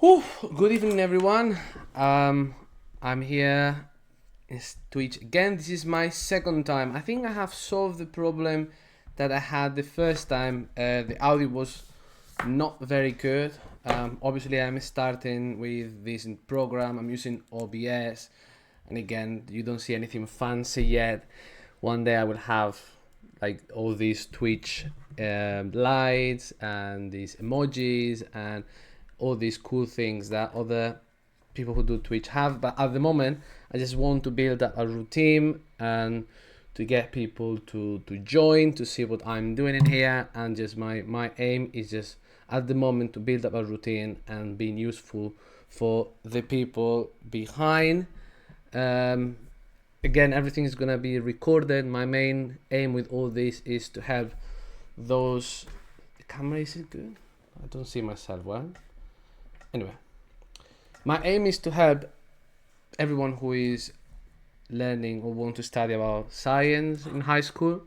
Whew, good evening, everyone. I'm here in Twitch again. This is my second time. I think I have solved the problem that I had the first time. The audio was not very good. Obviously, I'm starting with this program. I'm using OBS, and again, you don't see anything fancy yet. One day I will have like all these Twitch lights and these emojis and all these cool things that other people who do Twitch have. But at the moment, I just want to build up a routine and to get people to join, to see what I'm doing in here. And just my aim is just at the moment to build up a routine and being useful for the people behind. Again, everything is gonna be recorded. My main aim with all this is to help those. The camera, is it good? I don't see myself well. Anyway, my aim is to help everyone who is learning or want to study about science in high school,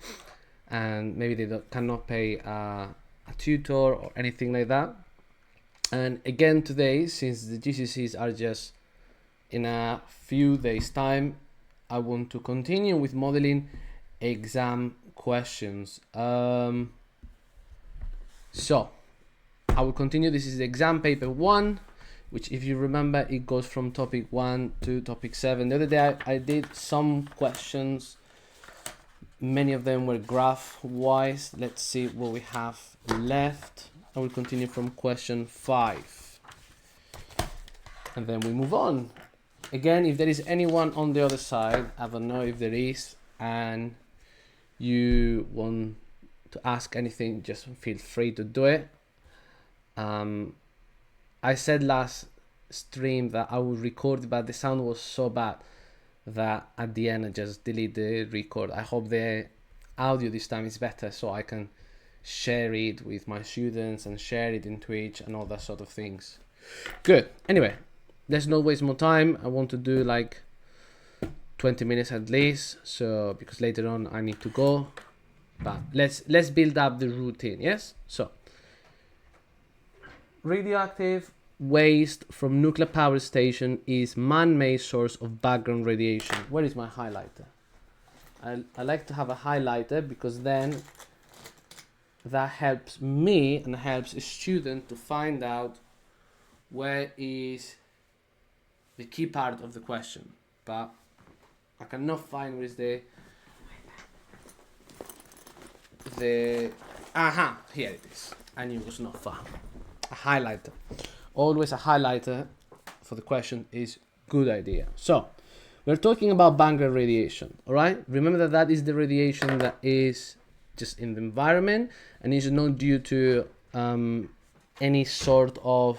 and maybe they cannot pay a tutor or anything like that. And again today, since the GCSEs are just in a few days time, I want to continue with modeling exam questions. So I will continue. This is the exam paper 1, which, if you remember, it goes from topic 1 to topic 7. The other day I did some questions. Many of them were graph wise. Let's see what we have left. I will continue from question 5. And then we move on. Again, if there is anyone on the other side, I don't know if there is, and you want to ask anything, just feel free to do it. I said last stream that I would record, but the sound was so bad that at the end I just delete the record. I hope the audio this time is better, so I can share it with my students and share it in Twitch and all that sort of things. Good. Anyway, let's not waste more time. I want to do like 20 minutes at least, so because later on I need to go. But let's build up the routine. Yes. So radioactive waste from nuclear power station is man-made source of background radiation. Where is my highlighter? I like to have a highlighter because then that helps me and helps a student to find out where is the key part of the question. But I cannot find where is the here it is. I knew it was not far. A highlighter. Always a highlighter for the question is good idea. So we're talking about background radiation, all right? Remember that is the radiation that is just in the environment and is not due to any sort of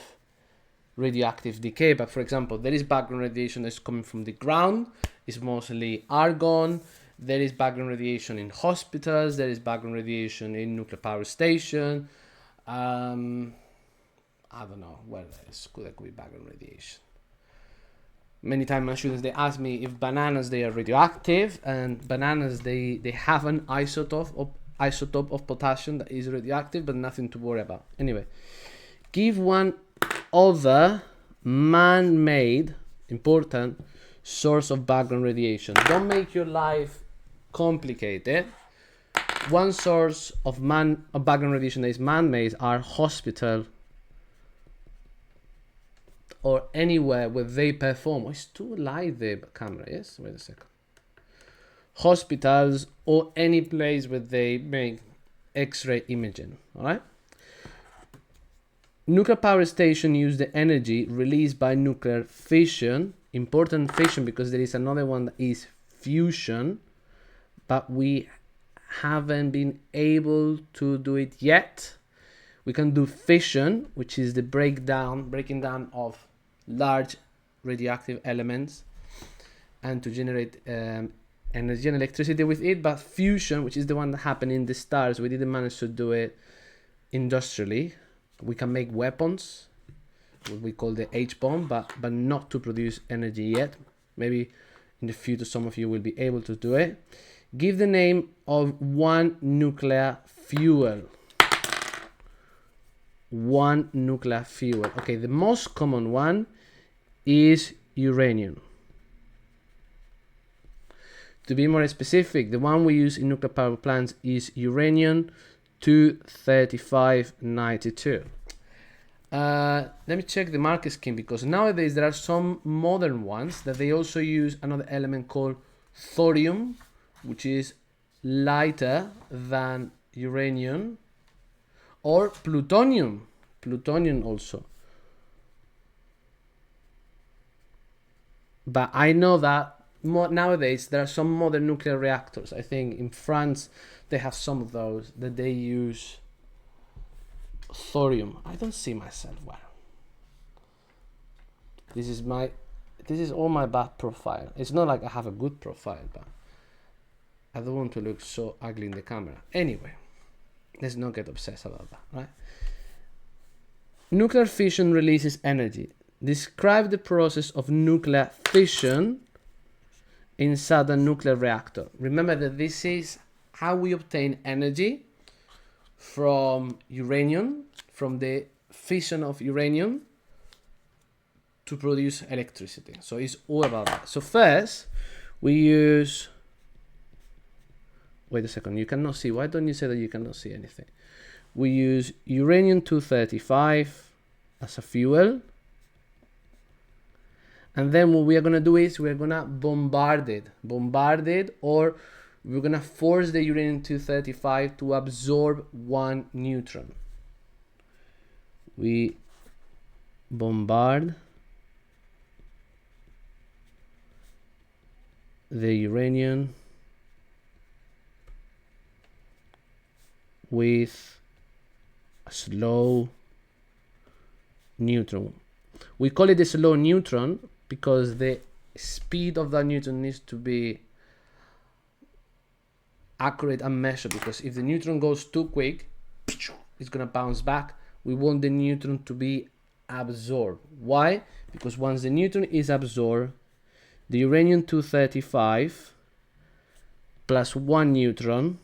radioactive decay. But for example, there is background radiation that's coming from the ground. It's mostly argon. There is background radiation in hospitals. There is background radiation in nuclear power station. I don't know where else could be background radiation. Many times my students, they ask me if bananas, they are radioactive, and bananas, they have an isotope of potassium that is radioactive, but nothing to worry about. Anyway, give one other man-made important source of background radiation. Don't make your life complicated. One source of background radiation that is man-made are hospital or anywhere where they perform. Oh, it's too light the camera, yes? Wait a second. Hospitals or any place where they make X-ray imaging, all right? Nuclear power station use the energy released by nuclear fission. Important fission because there is another one that is fusion, but we haven't been able to do it yet. We can do fission, which is the breaking down of large radioactive elements and to generate energy and electricity with it. But fusion, which is the one that happened in the stars, we didn't manage to do it industrially. We can make weapons, what we call the H-bomb, but not to produce energy yet. Maybe in the future some of you will be able to do it. Give the name of one nuclear fuel. one nuclear fuel. Okay, the most common one is uranium. To be more specific, the one we use in nuclear power plants is uranium-235-92. Let me check the marker scheme, because nowadays there are some modern ones that they also use another element called thorium, which is lighter than uranium, or plutonium also. But I know that nowadays there are some modern nuclear reactors. I think in France they have some of those that they use thorium. I don't see myself well. This is all my bad profile. It's not like I have a good profile, but I don't want to look so ugly in the camera. Anyway, let's not get obsessed about that, right? Nuclear fission releases energy. Describe the process of nuclear fission inside a nuclear reactor. Remember that this is how we obtain energy from uranium, from the fission of uranium to produce electricity. So it's all about that. So first we use, wait a second, you cannot see. Why don't you say that you cannot see anything? We use uranium-235 as a fuel. And then what we are going to do is we're going to bombard it, or we're going to force the uranium-235 to absorb one neutron. We bombard the uranium with a slow neutron. We call it a slow neutron because the speed of that neutron needs to be accurate and measured, because if the neutron goes too quick, it's going to bounce back. We want the neutron to be absorbed. Why? Because once the neutron is absorbed, the uranium-235 plus one neutron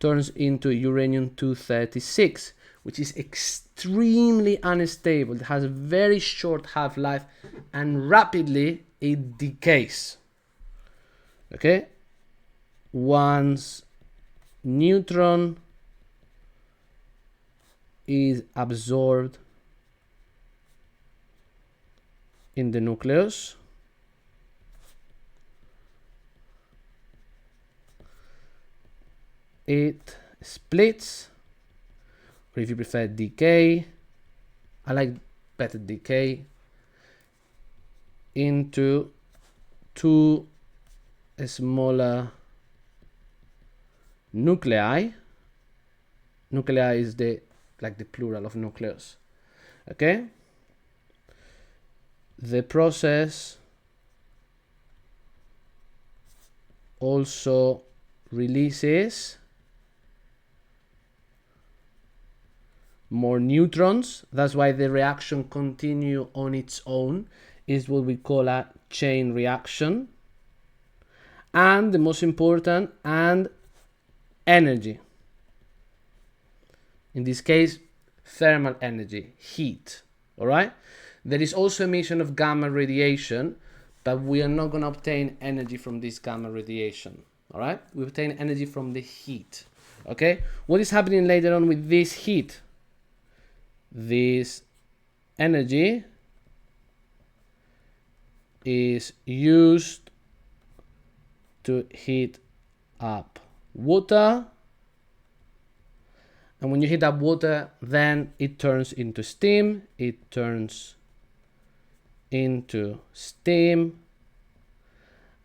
turns into uranium-236, which is extremely unstable. It has a very short half-life and rapidly it decays. Okay? Once neutron is absorbed in the nucleus, it splits, or if you prefer decay, I like better decay, into two smaller nuclei. Nuclei is the plural of nucleus. Okay? The process also releases more neutrons. That's why the reaction continue on its own, is what we call a chain reaction. And the most important, and energy. In this case, thermal energy, heat. All right? There is also emission of gamma radiation, but we are not going to obtain energy from this gamma radiation. All right? We obtain energy from the heat. Okay? What is happening later on with this heat? This energy is used to heat up water, and when you heat up water, then it turns into steam. It turns into steam,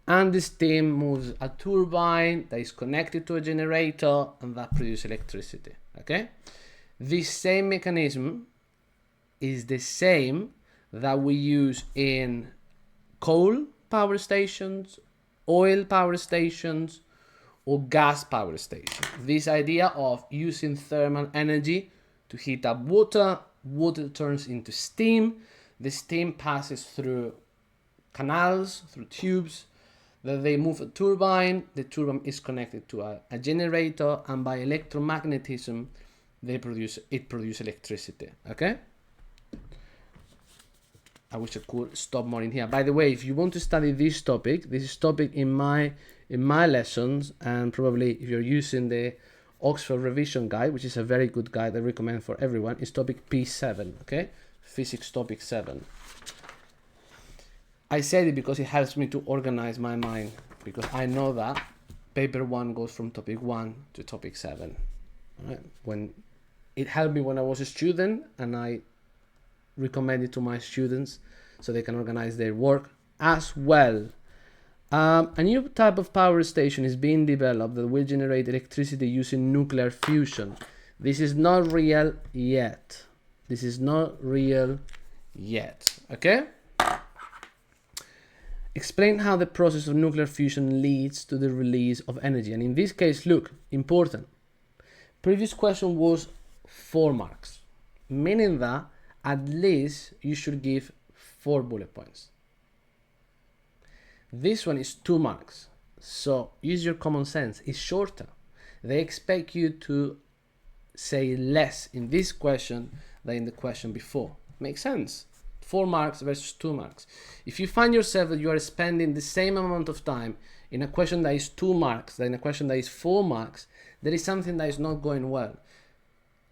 and the steam moves a turbine that is connected to a generator, and that produces electricity. Okay? This same mechanism is the same that we use in coal power stations, oil power stations, or gas power stations. This idea of using thermal energy to heat up water, water turns into steam, the steam passes through canals, through tubes, that they move a turbine, the turbine is connected to a generator, and by electromagnetism, it produces electricity. Okay. I wish I could stop more in here. By the way, if you want to study this topic in my lessons, and probably if you're using the Oxford Revision Guide, which is a very good guide I recommend for everyone, is topic P7, okay? Physics topic 7. I said it because it helps me to organize my mind, because I know that paper 1 goes from topic 1 to topic 7. Right? When it helped me when I was a student, and I recommend it to my students so they can organize their work as well. A new type of power station is being developed that will generate electricity using nuclear fusion. This is not real yet. Okay? Explain how the process of nuclear fusion leads to the release of energy. And in this case, look, important. Previous question was 4 marks, meaning that at least you should give 4 bullet points. This one is 2 marks, so use your common sense. It's shorter. They expect you to say less in this question than in the question before. Makes sense? 4 marks versus 2 marks. If you find yourself that you are spending the same amount of time in a question that is 2 marks than in a question that is 4 marks, there is something that is not going well.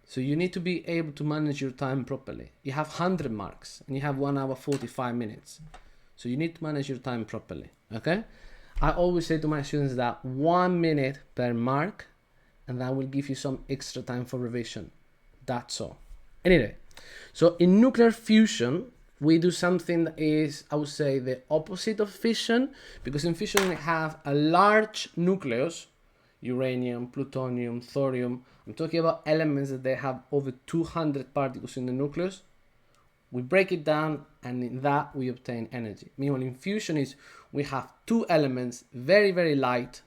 So you need to be able to manage your time properly. You have 100 marks and you have 1 hour 45 minutes. So you need to manage your time properly, okay? I always say to my students that 1 minute per mark, and that will give you some extra time for revision. That's all. Anyway, so in nuclear fusion, we do something that is, I would say, the opposite of fission, because in fission we have a large nucleus, uranium, plutonium, thorium. I'm talking about elements that they have over 200 particles in the nucleus. We break it down, and in that we obtain energy. Meanwhile, in fusion is we have 2 elements, very, very light.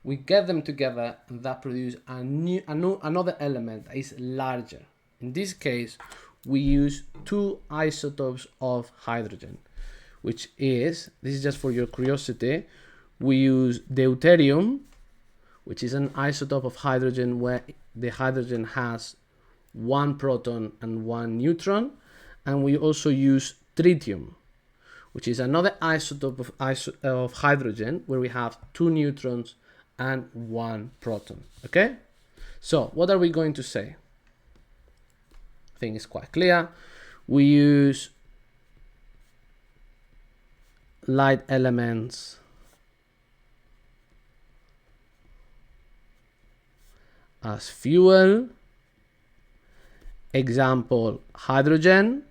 We get them together, and that produces another element that is larger. In this case, we use 2 isotopes of hydrogen, which is, this is just for your curiosity, we use deuterium, which is an isotope of hydrogen where the hydrogen has 1 proton and 1 neutron, and we also use tritium, which is another isotope of hydrogen where we have 2 neutrons and 1 proton. Okay, so what are we going to say? I think it's quite clear. We use light elements as fuel. Example, hydrogen,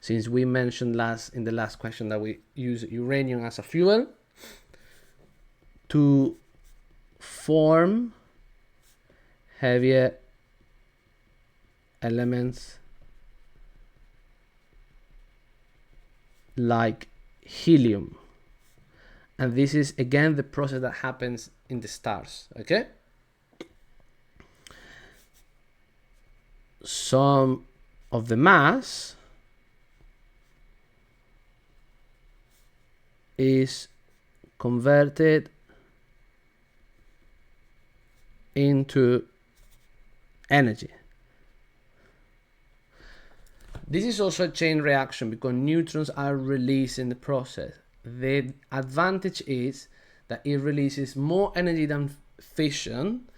since we mentioned in the last question that we use uranium as a fuel to form heavier elements like helium. And this is again the process that happens in the stars, okay? Some of the mass is converted into energy. This is also a chain reaction because neutrons are released in the process. The advantage is that it releases more energy than fission,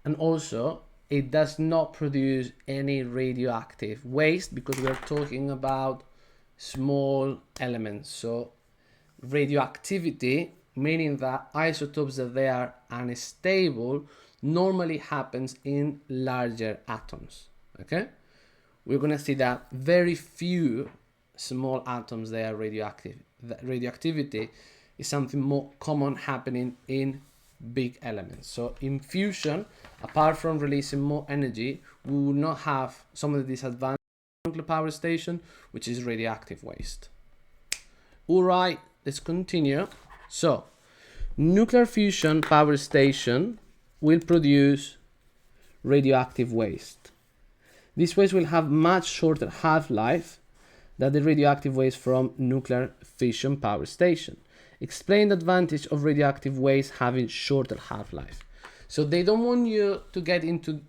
and also it does not produce any radioactive waste because we are talking about small elements. So radioactivity, meaning that isotopes that they are unstable, normally happens in larger atoms. Okay, we're going to see that very few small atoms they are radioactive. That radioactivity is something more common happening in big elements. So in fusion, apart from releasing more energy, we will not have some of the disadvantages of nuclear power station, which is radioactive waste. All right, let's continue. So nuclear fusion power station will produce radioactive waste. This waste will have much shorter half-life than the radioactive waste from nuclear fission power station. Explain the advantage of radioactive waste having shorter half-life. So they don't want you to get into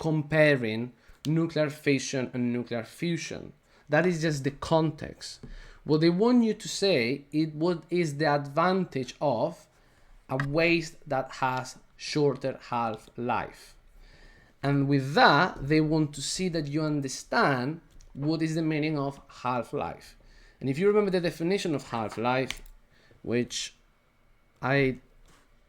comparing nuclear fission and nuclear fusion. That is just the context. What they want you to say is what is the advantage of a waste that has shorter half-life. And with that, they want to see that you understand what is the meaning of half-life. And if you remember the definition of half-life, which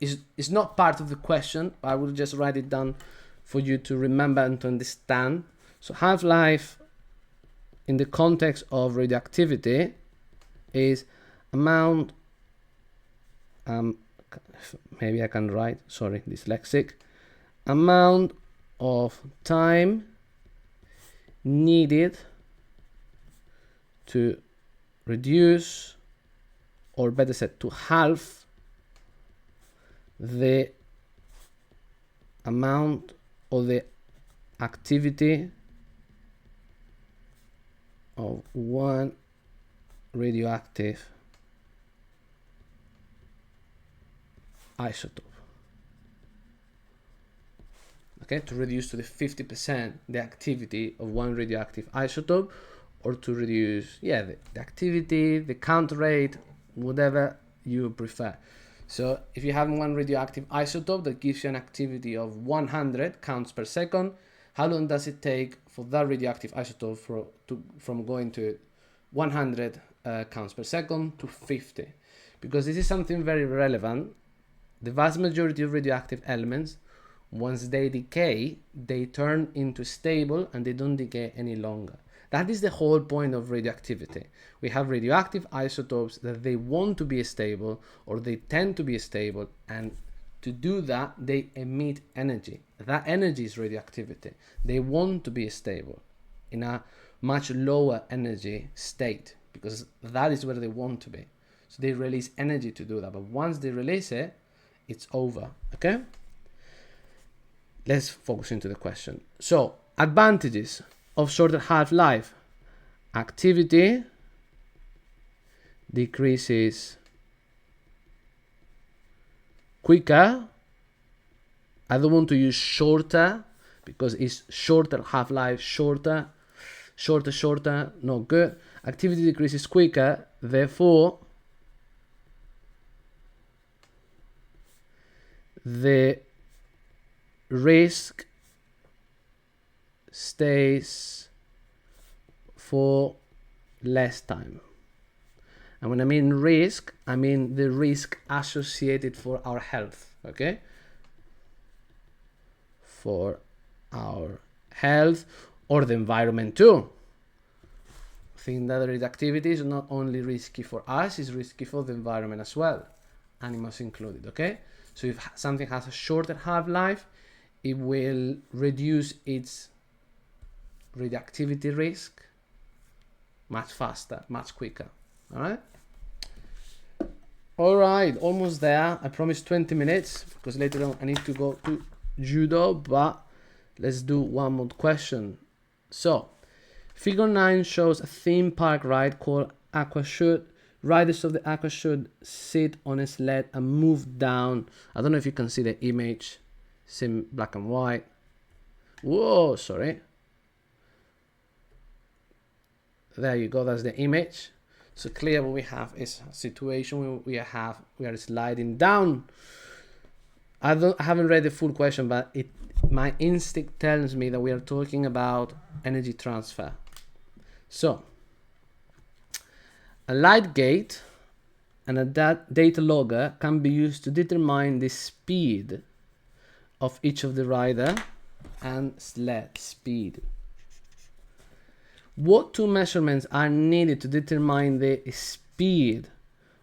is not part of the question, but I will just write it down for you to remember and to understand. So half-life in the context of radioactivity is amount, maybe I can write, sorry, dyslexic, amount of time needed to reduce, or better said, to halve the amount of the activity of one radioactive isotope. Okay, to reduce to the 50% the activity of one radioactive isotope, or to reduce, the activity, the count rate, whatever you prefer. So if you have one radioactive isotope that gives you an activity of 100 counts per second, how long does it take for that radioactive isotope from going to 100 counts per second to 50? Because this is something very relevant. The vast majority of radioactive elements, once they decay, they turn into stable and they don't decay any longer. That is the whole point of radioactivity. We have radioactive isotopes that they want to be stable, or they tend to be stable, and to do that, they emit energy. That energy is radioactivity. They want to be stable in a much lower energy state, because that is where they want to be. So they release energy to do that. But once they release it, it's over. Okay? Let's focus into the question. So, advantages of shorter half-life. Activity decreases quicker. I don't want to use shorter because it's shorter half-life, shorter, not good. Activity decreases quicker, therefore the risk stays for less time. And when I mean risk, I mean the risk associated for our health, okay? For our health or the environment too. I think that radioactivity is not only risky for us, it's risky for the environment as well, animals included, okay? So if something has a shorter half-life, it will reduce its radioactivity risk much faster, much quicker. All right, almost there. I promised 20 minutes because later on I need to go to judo, but let's do one more question. So, figure 9 shows a theme park ride called Aqua Shoot. Riders of the Aqua Shoot sit on a sled and move down. I don't know if you can see the image. It's in black and white. Whoa, sorry. There you go, that's the image. So clear what we have is a situation where we are sliding down. I haven't read the full question, but my instinct tells me that we are talking about energy transfer. So, a light gate and a data logger can be used to determine the speed of each of the rider and sled speed. What two measurements are needed to determine the speed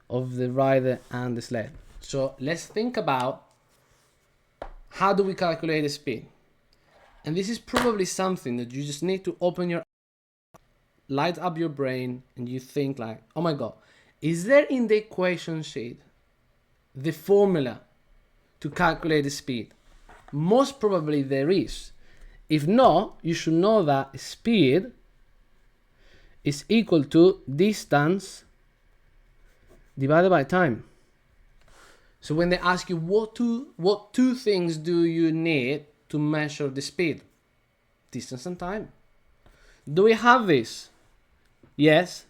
of the rider and the sled? So let's think about how do we calculate the speed? And this is probably something that you just need to open your, light up your brain, and you think like, oh my God, is there in the equation sheet the formula to calculate the speed? Most probably there is. If not, you should know that speed is equal to distance divided by time. So when they ask you what two things do you need to measure the speed, Distance and time. Do we have this? Yes.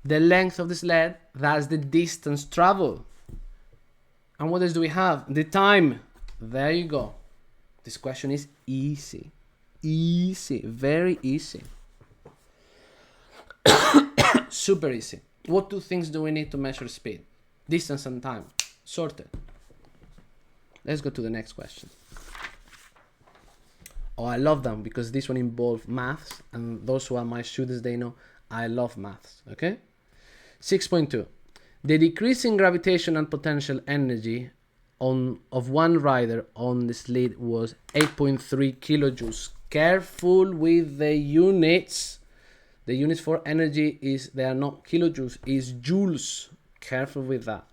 The length of the sled, that's the distance traveled. And what else do we have? The time. There you go. This question is easy. Easy. Very easy. Super easy. What two things do we need to measure speed? Distance and time. Sorted. Let's go to the next question. Oh, I love them because this one involves maths, and those who are my students, they know I love maths. Okay? 6.2. The decrease in gravitational potential energy of one rider on the sled was 8.3 kilojoules. Careful with the units. The units for energy they are not kilojoules, is joules. Careful with that.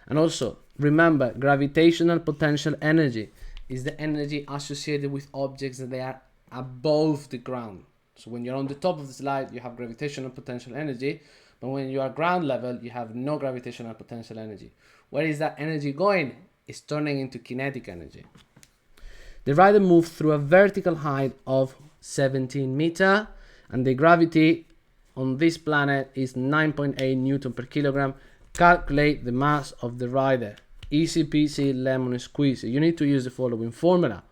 And also, remember, gravitational potential energy is the energy associated with objects that they are above the ground. So when you're on the top of the slide, you have gravitational potential energy, but when you are ground level, you have no gravitational potential energy. Where is that energy going? It's turning into kinetic energy. The rider moved through a vertical height of 17 meters, and the gravity on this planet is 9.8 Newton per kilogram. Calculate the mass of the rider. Easy peasy lemon squeezy. You need to use the following formula.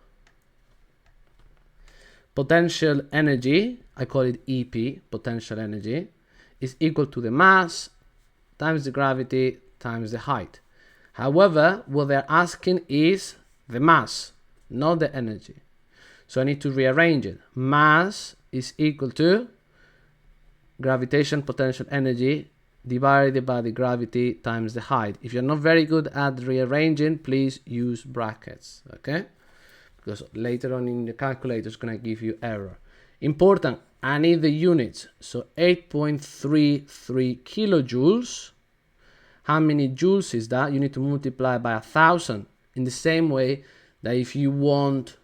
Potential energy, I call it EP, potential energy, is equal to the mass times the gravity times the height. However, what they're asking is the mass, not the energy. So I need to rearrange it. Mass is equal to gravitational potential energy divided by the gravity times the height. If you're not very good at rearranging, please use brackets, okay? Because later on in the calculator it's going to give you error. Important, I need the units. So 8.33 kilojoules. How many joules is that? You need to multiply by 1,000. In the same way that if you want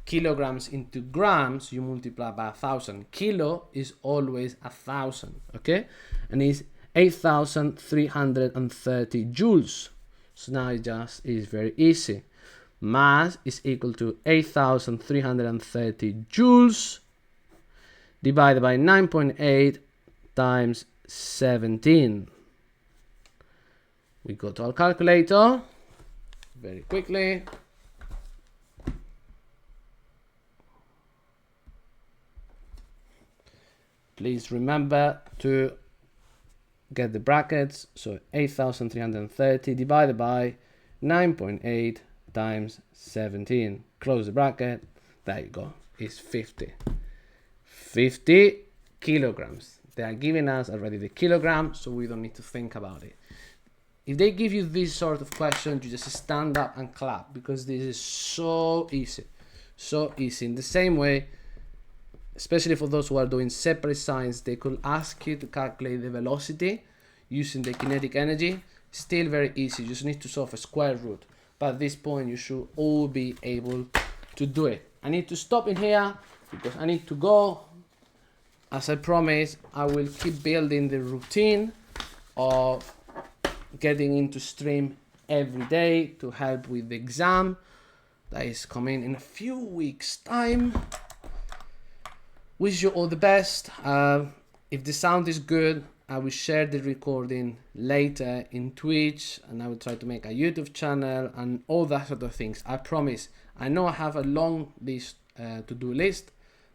kilograms into grams, you multiply by 1,000. Kilo is always 1,000, okay? And it's 8,330 joules. So now it just is very easy. Mass is equal to 8,330 joules divided by 9.8 times 17. We go to our calculator very quickly. Please remember to get the brackets. So 8,330 divided by 9.8 times 17. Close the bracket. There you go. It's 50. 50 kilograms. They are giving us already the kilogram, so we don't need to think about it. If they give you this sort of question, you just stand up and clap, because this is so easy. So easy. In the same way, especially for those who are doing separate signs, they could ask you to calculate the velocity using the kinetic energy. Still very easy. You just need to solve a square root. But at this point, you should all be able to do it. I need to stop in here because I need to go. As I promised, I will keep building the routine of getting into stream every day to help with the exam that is coming in a few weeks' time. Wish you all the best. If the sound is good, I will share the recording later in Twitch, and I will try to make a YouTube channel and all that sort of things. I promise. I know I have a long list to-do list.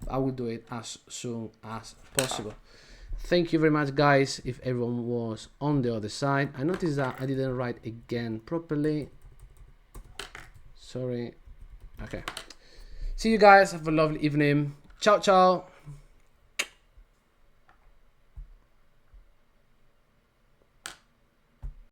I will do it as soon as possible. Thank you very much, guys. If everyone was on the other side, I noticed that I didn't write again properly. Sorry. Okay. See you guys. Have a lovely evening. Ciao, ciao.